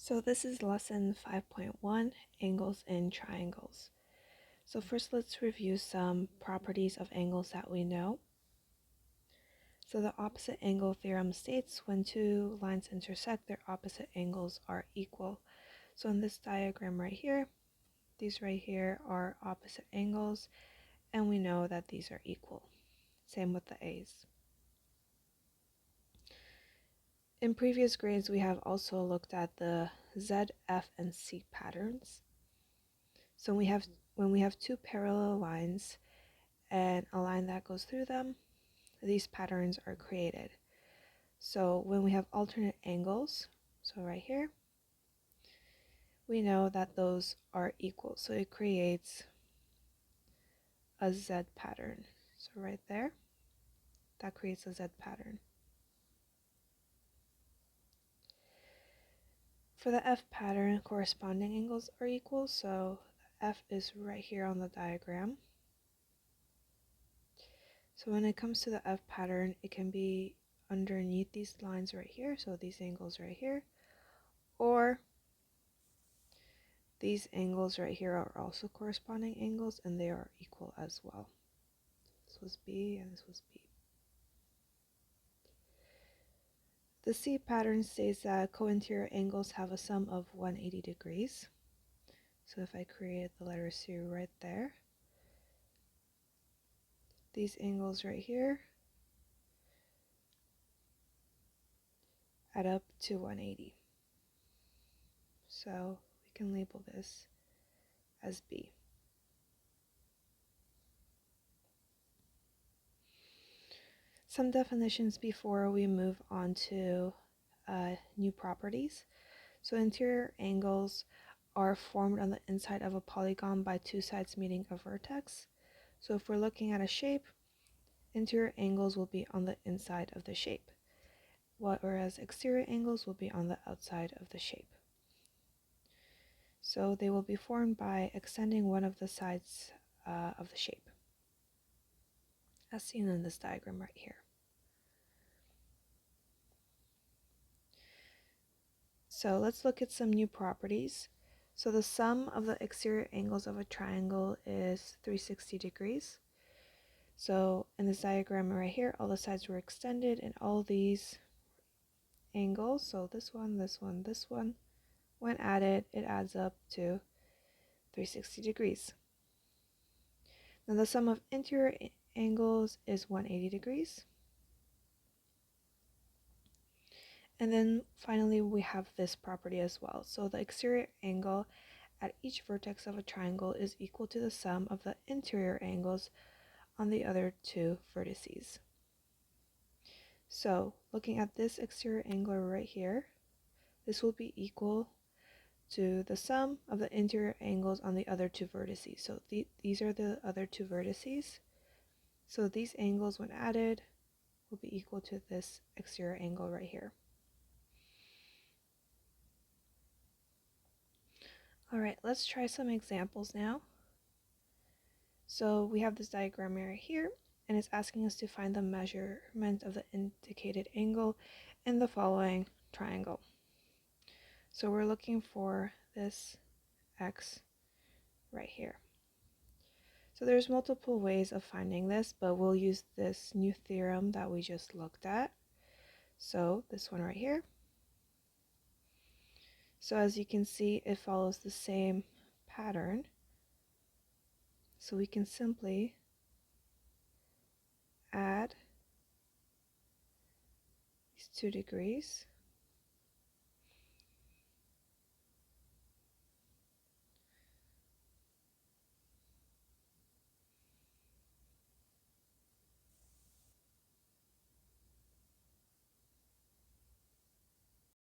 So this is lesson 5.1, angles in triangles. So first let's review some properties of angles that we know. So the opposite angle theorem states when two lines intersect, their opposite angles are equal. So in this diagram right here, these right here are opposite angles, and we know that these are equal. Same with the A's. In previous grades, we have also looked at the Z, F, and C patterns. So when we have two parallel lines and a line that goes through them, these patterns are created. So when we have alternate angles, so right here, we know that those are equal. So it creates a Z pattern. So right there, that creates a Z pattern. For the F pattern, corresponding angles are equal. So F is right here on the diagram. So when it comes to the F pattern, it can be underneath these lines right here, so these angles right here, or these angles right here are also corresponding angles, and they are equal as well. This was B and this was B. The C pattern states that co-interior angles have a sum of 180 degrees. So if I create the letter C right there, these angles right here add up to 180. So we can label this as B. Some definitions before we move on to new properties. So interior angles are formed on the inside of a polygon by two sides meeting a vertex. So if we're looking at a shape, interior angles will be on the inside of the shape, whereas exterior angles will be on the outside of the shape. So they will be formed by extending one of the sides of the shape, as seen in this diagram right here. So let's look at some new properties. So the sum of the exterior angles of a triangle is 360 degrees. So in this diagram right here, all the sides were extended and all these angles, so this one, this one, this one, when added, it adds up to 360 degrees. Now the sum of interior angles is 180 degrees. And then finally we have this property as well. So the exterior angle at each vertex of a triangle is equal to the sum of the interior angles on the other two vertices. So looking at this exterior angle right here, this will be equal to the sum of the interior angles on the other two vertices. So these are the other two vertices. So these angles when added will be equal to this exterior angle right here. Alright, let's try some examples now. So we have this diagram right here, and it's asking us to find the measurement of the indicated angle in the following triangle. So we're looking for this x right here. So there's multiple ways of finding this, but we'll use this new theorem that we just looked at. So this one right here. So as you can see, it follows the same pattern. So we can simply add these 2 degrees